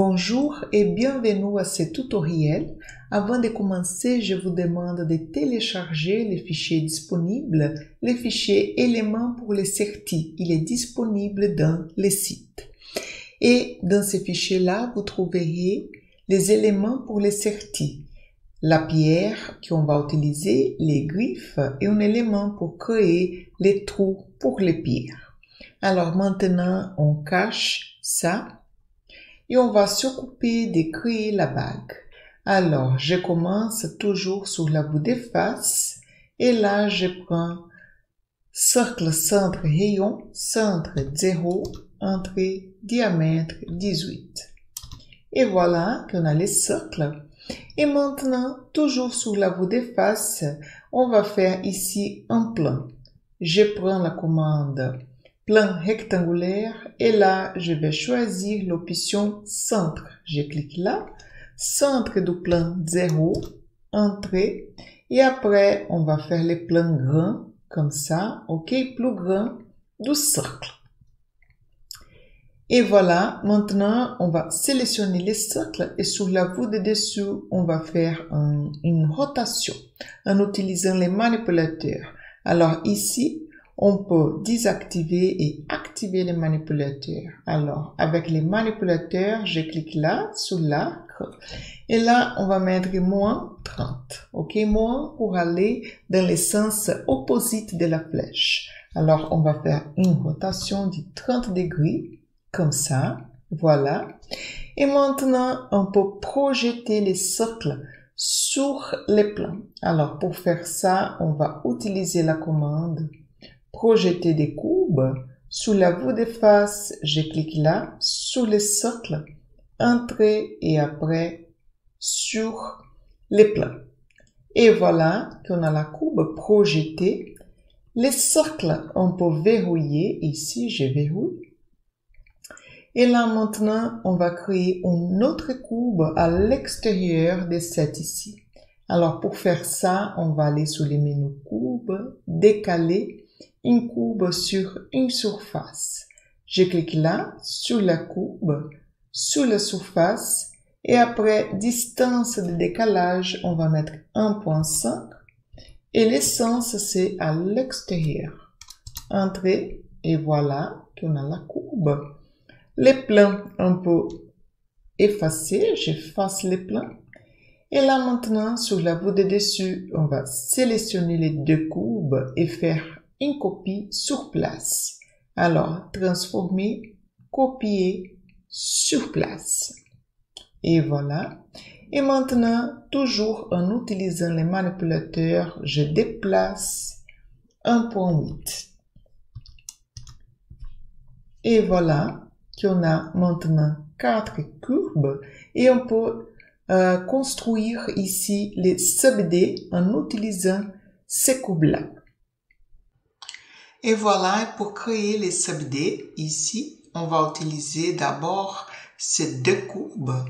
Bonjour et bienvenue à ce tutoriel. Avant de commencer, je vous demande de télécharger les fichiers disponibles, les fichiers éléments pour les certis. Il est disponible dans le site. Et dans ces fichiers-là, vous trouverez les éléments pour les certis. La pierre qu'on va utiliser, les griffes et un élément pour créer les trous pour les pierres. Alors maintenant, on cache ça. Et on va s'occuper de créer la bague. Alors, je commence toujours sur la bout de face. Et là, je prends cercle centre rayon, centre 0, entrée, diamètre 18. Et voilà qu'on a les cercles. Et maintenant, toujours sur la bout de face, on va faire ici un plan. Je prends la commande plan rectangulaire et là, je vais choisir l'option centre. Je clique là, centre du plan 0, entrée, et après, on va faire les plans grands, comme ça, ok, plus grand du cercle. Et voilà, maintenant, on va sélectionner les cercles et sur la vue de dessous, on va faire une rotation en utilisant les manipulateurs. Alors ici, on peut désactiver et activer les manipulateurs. Alors, avec les manipulateurs, je clique là, sur l'arc. Et là, on va mettre moins 30. OK? Moins pour aller dans le sens opposite de la flèche. Alors, on va faire une rotation de 30 degrés. Comme ça. Voilà. Et maintenant, on peut projeter les cercles sur les plans. Alors, pour faire ça, on va utiliser la commande projeter des courbes. Sous la vue de face, je clique là, sur les cercles, entrer et après sur les plans. Et voilà qu'on a la courbe projetée. Les cercles, on peut verrouiller. Ici, je verrouille. Et là, maintenant, on va créer une autre courbe à l'extérieur de cette ici. Alors, pour faire ça, on va aller sur les menus courbe, décaler, une courbe sur une surface. Je clique là, sur la courbe, sur la surface, et après distance de décalage, on va mettre 1.5, et l'essence c'est à l'extérieur. Entrée, et voilà qu'on a la courbe. Les plans, on peut effacer, j'efface les plans. Et là maintenant, sur la vue de dessus, on va sélectionner les deux courbes et faire une copie sur place. Alors, transformer, copier sur place. Et voilà. Et maintenant, toujours en utilisant les manipulateurs, je déplace 1.8. Et voilà qu'on a maintenant 4 courbes et on peut construire ici les sub-dés en utilisant ces courbes-là. Et voilà, pour créer les sub-dés, ici, on va utiliser d'abord ces deux courbes.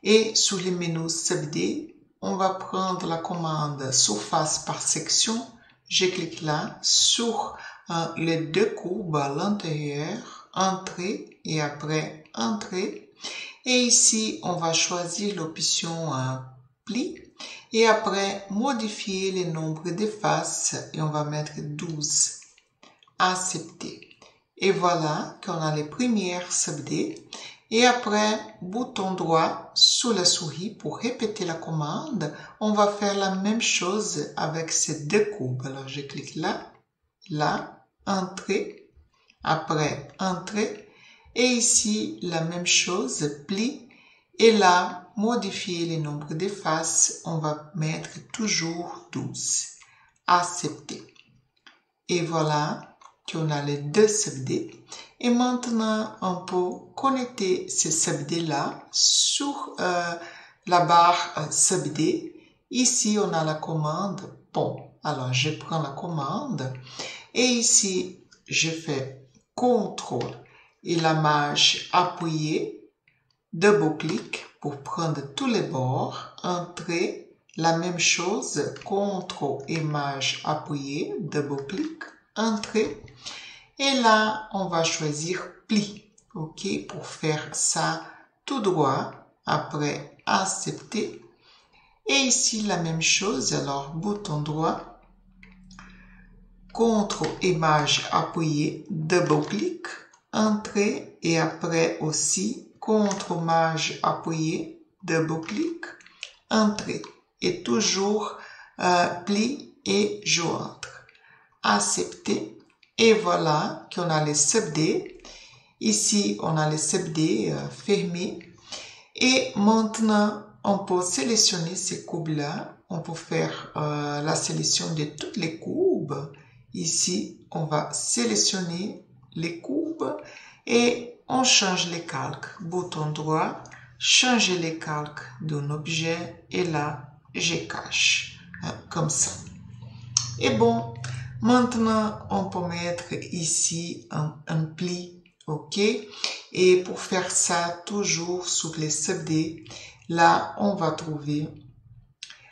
Et sur le menu sub-dés, on va prendre la commande surface par section. Je clique là sur les deux courbes à l'intérieur, entrée et après entrée. Et ici, on va choisir l'option pli. Et après, modifier le nombre de faces et on va mettre 12. Accepter. Et voilà qu'on a les premières sub-dés. Et après, bouton droit sur la souris pour répéter la commande. On va faire la même chose avec ces deux courbes. Alors, je clique là, là, entrée, après entrée. Et ici, la même chose, pli. Et là, modifier le nombre de faces. On va mettre toujours 12. Accepter. Et voilà qu'on a les deux sub-dés. Et maintenant, on peut connecter ces sub-dés-là sur la barre sub-dés. Ici, on a la commande pont. Alors, je prends la commande. Et ici, je fais CTRL et la mâche appuyée. Double-clic pour prendre tous les bords. Entrée, la même chose. CTRL et mâche appuyée. Double-clic. Entrée. Et là, on va choisir pli, ok, pour faire ça tout droit. après accepter. Et ici, la même chose. Alors, bouton droit, CTRL image appuyé, double-clic, entrer et après aussi CTRL image appuyé, double-clic, entrer et toujours pli et joindre. Accepter et voilà qu'on a les subdés. Ici, on a les subdés fermés et maintenant, on peut sélectionner ces courbes-là. On peut faire la sélection de toutes les courbes. Ici, on va sélectionner les courbes et on change les calques. Bouton droit, changer les calques d'un objet et là, je cache. Comme ça. Et bon, maintenant, on peut mettre ici un pli. OK? Et pour faire ça, toujours sur les subdés, là, on va trouver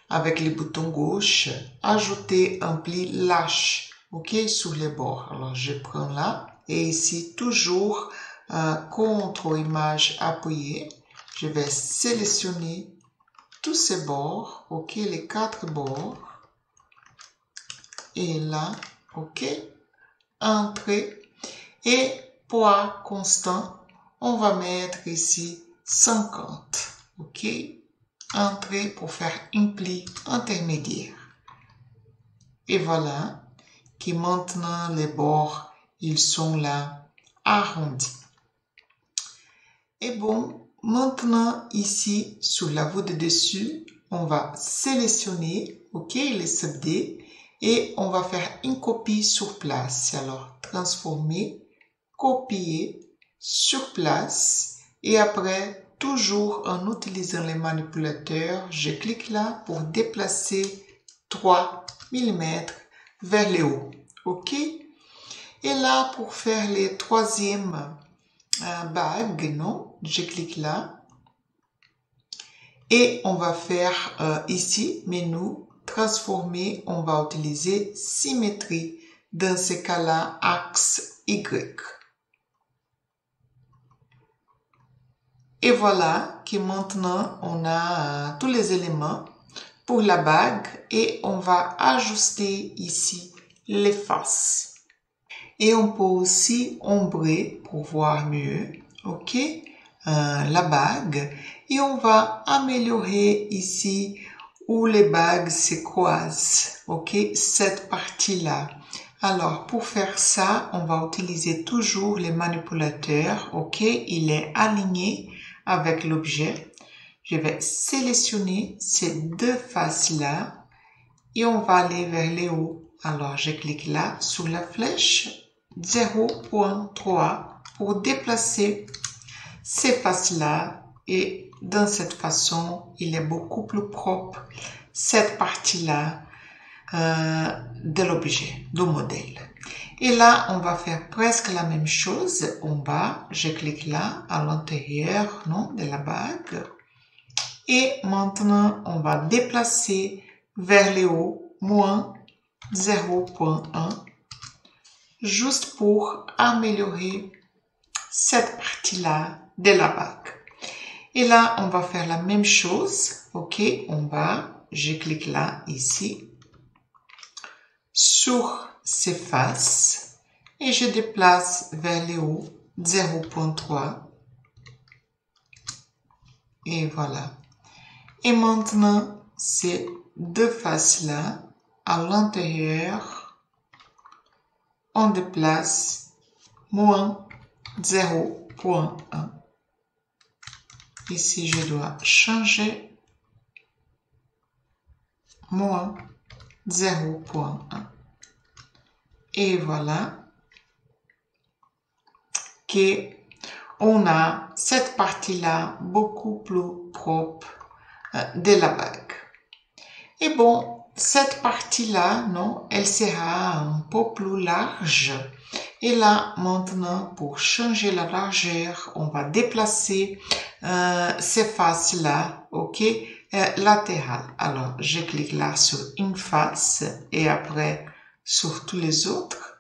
avec les boutons gauche, ajouter un pli lâche. OK? Sur les bords. Alors, je prends là et ici, toujours CTRL image appuyé. Je vais sélectionner tous ces bords. OK? Les 4 bords. Et là, OK? Entrer et poids constant, on va mettre ici 50. OK? Entrer pour faire un pli intermédiaire. Et voilà, que maintenant les bords, ils sont là arrondis. Et bon, maintenant ici, sur la vue de dessus, on va sélectionner, OK, les subdés et on va faire une copie sur place. Alors, transformer, copier sur place et après toujours en utilisant les manipulateurs je clique là pour déplacer 3 mm vers le haut. OK? Et là pour faire les troisième bague, non, je clique là et on va faire ici menu transformer, on va utiliser symétrie, dans ce cas-là axe Y. Et voilà que maintenant on a tous les éléments pour la bague et on va ajuster ici les faces. Et on peut aussi ombrer pour voir mieux, OK, la bague. Et on va améliorer ici où les bagues se croisent, OK, cette partie-là. Alors, pour faire ça, on va utiliser toujours les manipulateurs, OK, il est aligné avec l'objet. Je vais sélectionner ces deux faces-là et on va aller vers le haut. Alors, je clique là sur la flèche 0.3 pour déplacer ces faces-là et dans cette façon, il est beaucoup plus propre cette partie-là de l'objet, du modèle. Et là, on va faire presque la même chose. En bas, je clique là, à l'intérieur, non, de la bague. Et maintenant, on va déplacer vers le haut, moins 0.1, juste pour améliorer cette partie-là de la bague. Et là, on va faire la même chose. OK, en bas, je clique là, ici, sur ces faces et je déplace vers le haut 0.3 et voilà. Et maintenant, ces deux faces-là, à l'intérieur, on déplace moins 0.1. Ici, je dois changer moins 0.1. Et voilà que on a cette partie-là beaucoup plus propre de la bague. Et bon, cette partie-là, non, elle sera un peu plus large. Et là, maintenant, pour changer la largeur, on va déplacer ces faces-là, OK, latérales. Alors, je clique là sur une face et après sur tous les autres.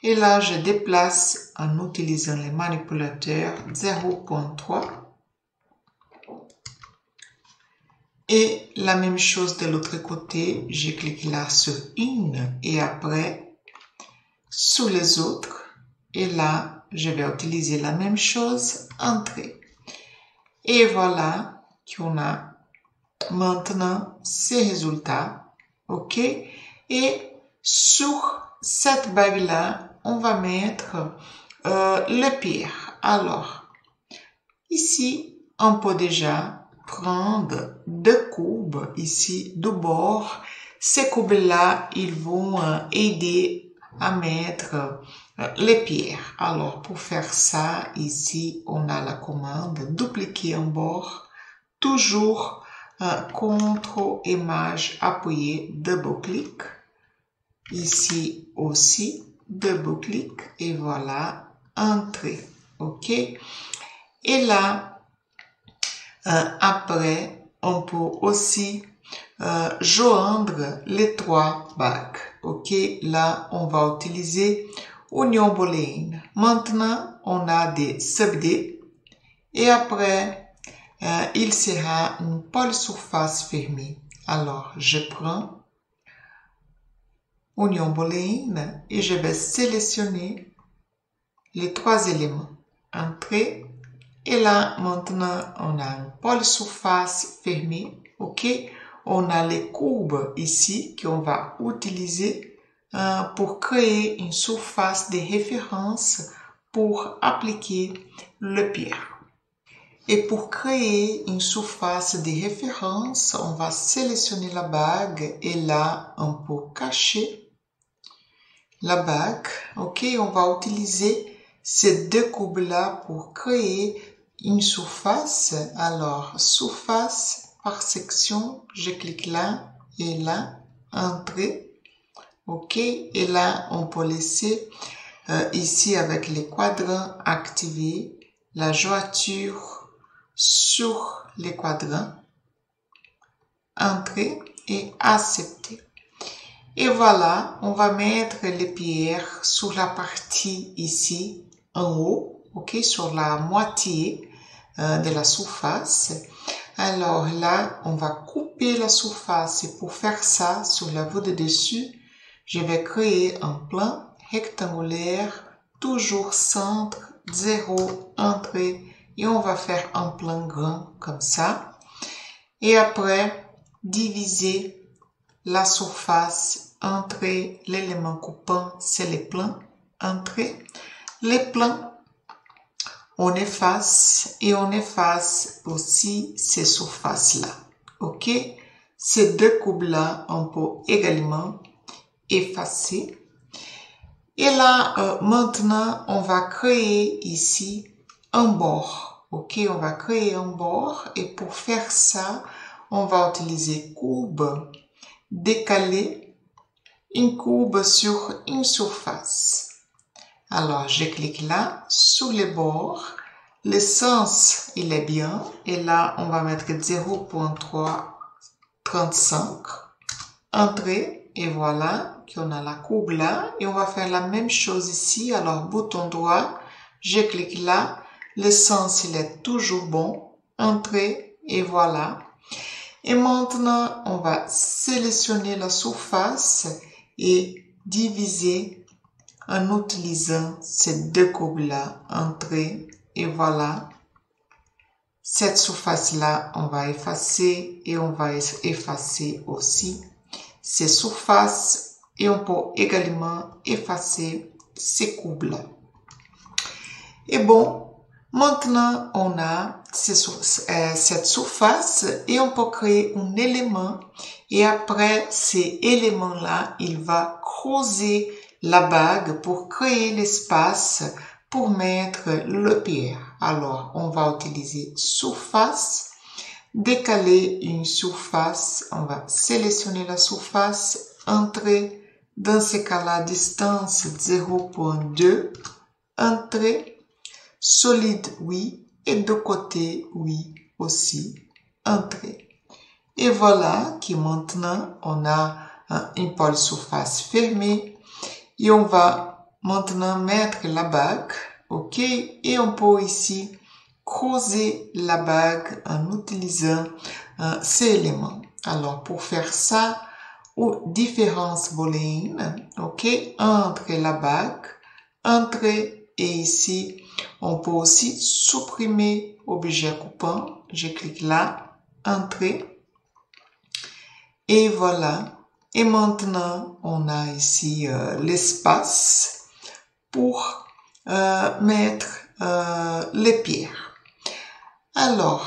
Et là, je déplace en utilisant les manipulateurs 0.3. Et la même chose de l'autre côté, je clique là sur une et après sur les autres. Et là, je vais utiliser la même chose, entrée. Et voilà qu'on a maintenant ces résultats. OK? Et sur cette bague-là, on va mettre le pierre. Alors, ici, on peut déjà prendre deux courbes ici du bord. Ces courbes-là, ils vont aider à mettre les pierres. Alors, pour faire ça, ici, on a la commande dupliquer un bord. Toujours CTRL et Maj appuyé, double-clic. Ici aussi, double-clic. Et voilà, entrée. OK? Et là, après, on peut aussi joindre les trois bagues. OK? Là, on va utiliser Union booléenne. Maintenant, on a des subdés. Et après, il sera une polysurface fermée. Alors, je prends Union booléenne et je vais sélectionner les trois éléments. Entrée. Et là, maintenant, on a une polysurface fermée. OK? On a les courbes ici qu'on va utiliser pour créer une surface de référence pour appliquer le pierre. Et pour créer une surface de référence, on va sélectionner la bague et là, on peut cacher la bague. OK, on va utiliser ces deux courbes-là pour créer une surface. Alors, surface par section, je clique là et là, entrée. OK, et là, on peut laisser ici avec les quadrants activés, la jointure sur les quadrants, entrer et accepter. Et voilà, on va mettre les pierres sur la partie ici en haut, OK, sur la moitié de la surface. Alors là, on va couper la surface et pour faire ça, sur la vue de dessus, je vais créer un plan rectangulaire, toujours centre, 0, entrée. Et on va faire un plan grand comme ça. Et après, diviser la surface entre l'élément coupant, c'est les plans. Entre les plans, on efface et on efface aussi ces surfaces-là. OK? Ces deux courbes-là, on peut également effacer. Et là, maintenant, on va créer ici un bord. OK, on va créer un bord et pour faire ça, on va utiliser courbe, décaler, une courbe sur une surface. Alors, je clique là, sur les bords, le sens, il est bien, et là, on va mettre 0.335, entrée, et voilà, qu'on a la courbe là, et on va faire la même chose ici. Alors, bouton droit, je clique là, le sens, il est toujours bon. Entrée, et voilà. Et maintenant, on va sélectionner la surface et diviser en utilisant ces deux courbes-là. Entrée, et voilà. Cette surface-là, on va effacer et on va effacer aussi ces surfaces. Et on peut également effacer ces courbes-là. Et bon, maintenant, on a cette surface et on peut créer un élément et après ces éléments-là, il va creuser la bague pour créer l'espace pour mettre le pierre. Alors, on va utiliser surface, décaler une surface, on va sélectionner la surface, entrer, dans ce cas-là, distance 0.2, entrer, solide, oui, et de côté, oui, aussi, entrée. Et voilà que maintenant, on a une polysurface fermée et on va maintenant mettre la bague, OK, et on peut ici creuser la bague en utilisant ces éléments. Alors, pour faire ça, aux différences booléennes, ok, entre la bague, entre et ici, on peut aussi supprimer objet coupant. Je clique là, entrée, et voilà. Et maintenant, on a ici l'espace pour mettre les pierres. Alors,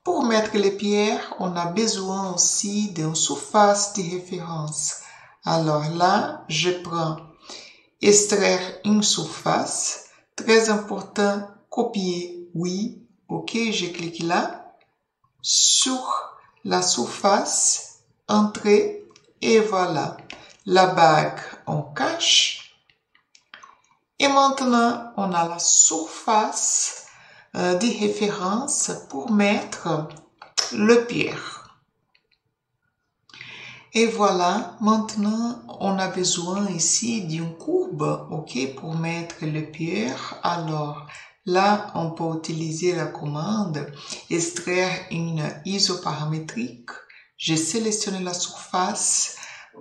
pour mettre les pierres, on a besoin aussi d'une surface de référence. Alors là, je prends extraire une surface. Très important, copier, oui. Ok, je clique là. Sur la surface, entrer, et voilà. La bague, on cache. Et maintenant, on a la surface de référence pour mettre le pierre. Et voilà, maintenant, on a besoin ici d'une courbe, ok, pour mettre le pierre. Alors, là, on peut utiliser la commande extraire une isoparamétrique. Je sélectionne la surface.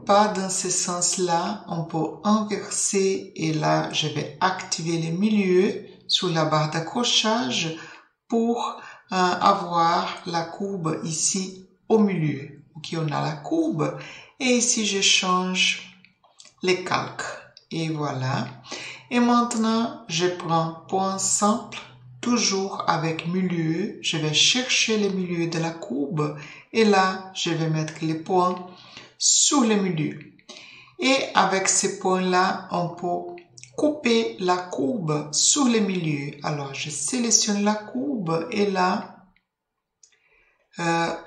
Pas dans ce sens-là, on peut inverser et là, je vais activer le milieu sur la barre d'accrochage pour avoir la courbe ici au milieu. Ok, on a la courbe et ici, je change les calques et voilà. Et maintenant, je prends point simple, toujours avec milieu. Je vais chercher le milieu de la courbe et là, je vais mettre les points sur le milieu. Et avec ces points-là, on peut couper la courbe sur le milieu. Alors, je sélectionne la courbe et là,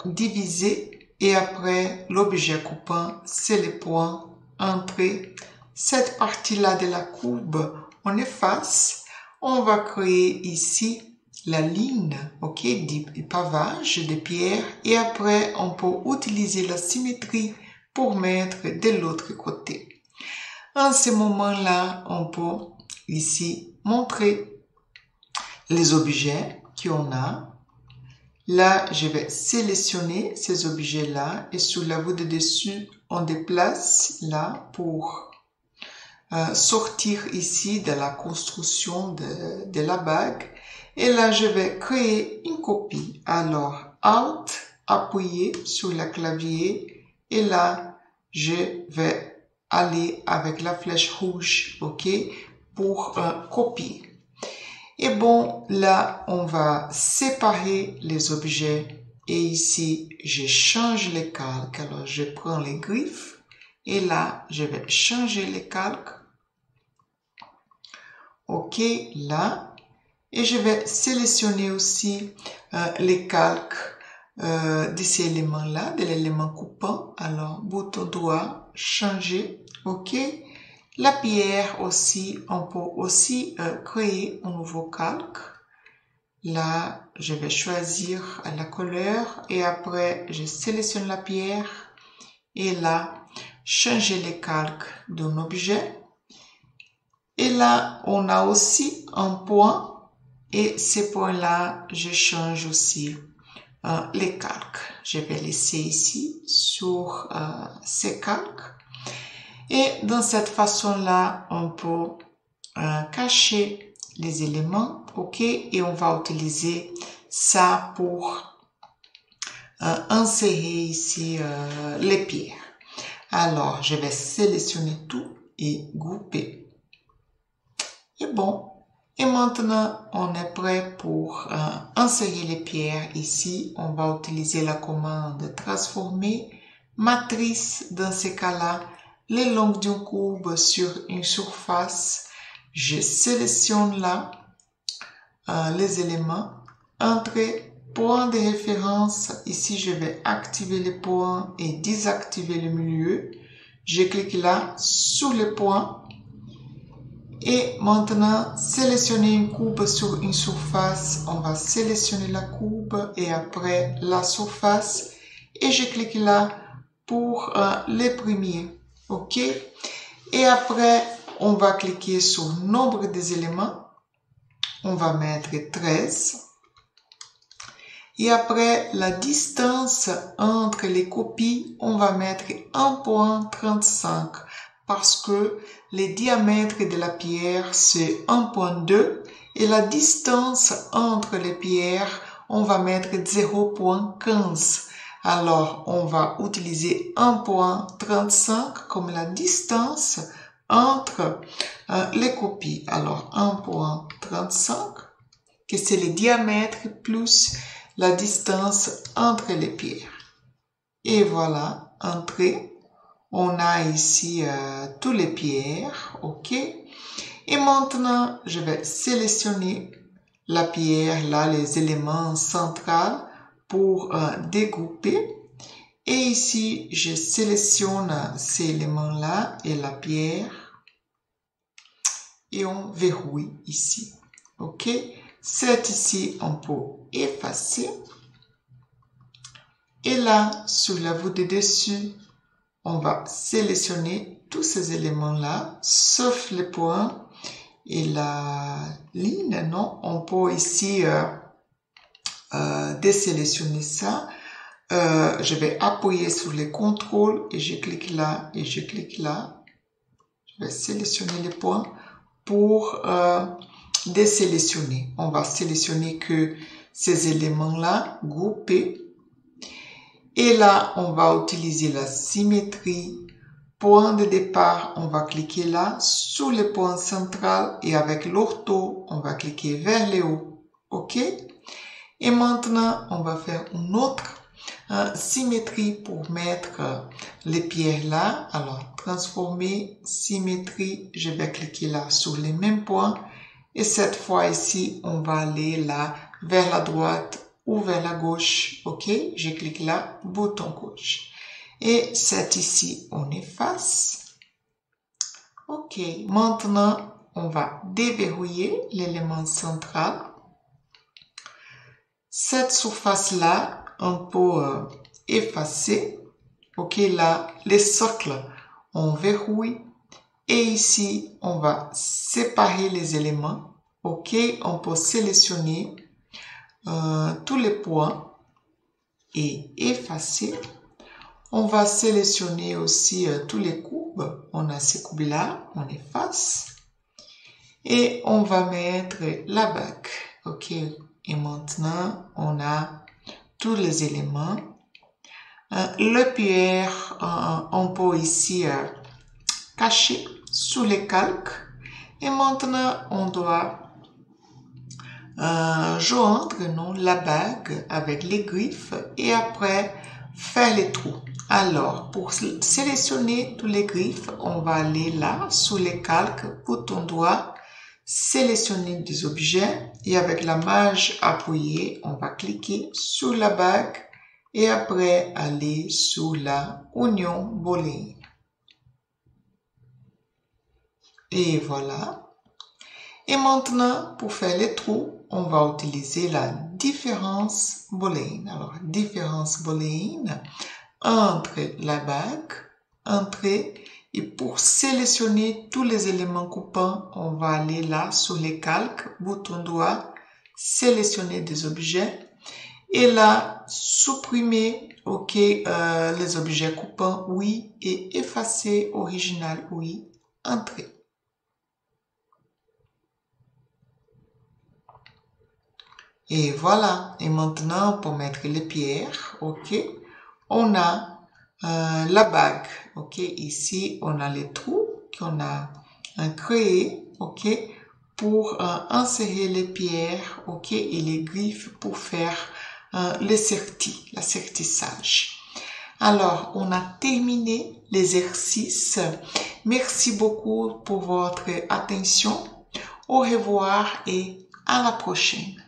diviser. Et après, l'objet coupant, c'est les points entrée. Cette partie-là de la courbe, on efface. On va créer ici la ligne, ok, du pavage de pierre. Et après, on peut utiliser la symétrie pour mettre de l'autre côté. En ce moment-là, on peut ici montrer les objets qu'on a. Là, je vais sélectionner ces objets-là et sur la vue de dessus, on déplace là pour sortir ici de la construction de la bague. Et là, je vais créer une copie. Alors, Alt, appuyer sur le clavier et là, je vais aller avec la flèche rouge, ok, pour copier. Et bon, là, on va séparer les objets et ici, je change les calques. Alors, je prends les griffes et là, je vais changer les calques. Ok, là. Et je vais sélectionner aussi les calques de ces éléments-là, de l'élément coupant. Alors, bouton droit, changer. Ok. La pierre aussi, on peut aussi créer un nouveau calque. Là, je vais choisir la couleur et après, je sélectionne la pierre et là, changer les calques d'un objet. Et là, on a aussi un point et ces points-là, je change aussi les calques. Je vais laisser ici sur ces calques. Et dans cette façon-là, on peut cacher les éléments, ok, et on va utiliser ça pour insérer ici les pierres. Alors, je vais sélectionner tout et grouper. Et bon, et maintenant, on est prêt pour insérer les pierres. Ici, on va utiliser la commande transformer matrice. Dans ces cas-là, les longues d'une courbe sur une surface. Je sélectionne là les éléments. Entrée, point de référence. Ici, je vais activer les points et désactiver le milieu. Je clique là sur les points. Et maintenant, sélectionner une courbe sur une surface. On va sélectionner la courbe et après la surface. Et je clique là pour les premiers. OK? Et après, on va cliquer sur nombre des éléments. On va mettre 13. Et après, la distance entre les copies, on va mettre 1,35 parce que les diamètres de la pierre, c'est 1,2 et la distance entre les pierres, on va mettre 0,15. Alors, on va utiliser 1,35 comme la distance entre les copies. Alors, 1,35, que c'est le diamètre plus la distance entre les pierres. Et voilà, entrée. On a ici tous les pierres, ok. Et maintenant, je vais sélectionner la pierre, là, les éléments centraux pour dégrouper. Et ici, je sélectionne ces éléments-là et la pierre. Et on verrouille ici, ok. C'est ici, on peut effacer. Et là, sur la vue de dessus, on va sélectionner tous ces éléments-là, sauf les points et la ligne, non? On peut ici désélectionner ça. Je vais appuyer sur le contrôle et je clique là et je clique là. Je vais sélectionner les points pour désélectionner. On va sélectionner que ces éléments-là groupés. Et là, on va utiliser la symétrie. Point de départ, on va cliquer là, sur le point central et avec l'ortho, on va cliquer vers le haut. OK? Et maintenant, on va faire une autre symétrie pour mettre les pierres là. Alors, transformer, symétrie, je vais cliquer là sur les mêmes points. Et cette fois ici, on va aller là vers la droite ou vers la gauche. OK? Je clique là, bouton gauche. Et c'est ici, on efface. OK. Maintenant, on va déverrouiller l'élément central. Cette surface-là, on peut effacer. OK, là, les cercles, on verrouille. Et ici, on va séparer les éléments. OK, on peut sélectionner tous les points et effacer. On va sélectionner aussi tous les courbes. On a ces courbes-là, on efface. Et on va mettre la bague. OK, et maintenant, on a tous les éléments. Le pierre, on peut ici cacher sous les calques. Et maintenant, on doit joindre la bague avec les griffes et après faire les trous. Alors, pour sélectionner tous les griffes, on va aller là, sous les calques, bouton droit, sélectionner des objets et avec la mage appuyée, on va cliquer sur la bague et après aller sur la oignon booléenne. Et voilà. Et maintenant, pour faire les trous, on va utiliser la différence booléenne. Alors, différence booléenne entre la bague, entrée, et pour sélectionner tous les éléments coupants, on va aller là sur les calques, bouton droit, sélectionner des objets, et là, supprimer, OK, les objets coupants, oui, et effacer original, oui, entrée. Et voilà. Et maintenant, pour mettre les pierres, OK, on a la bague. OK, ici, on a les trous qu'on a créés, OK, pour insérer les pierres, OK, et les griffes pour faire l'assertissage. Alors, on a terminé l'exercice. Merci beaucoup pour votre attention. Au revoir et à la prochaine.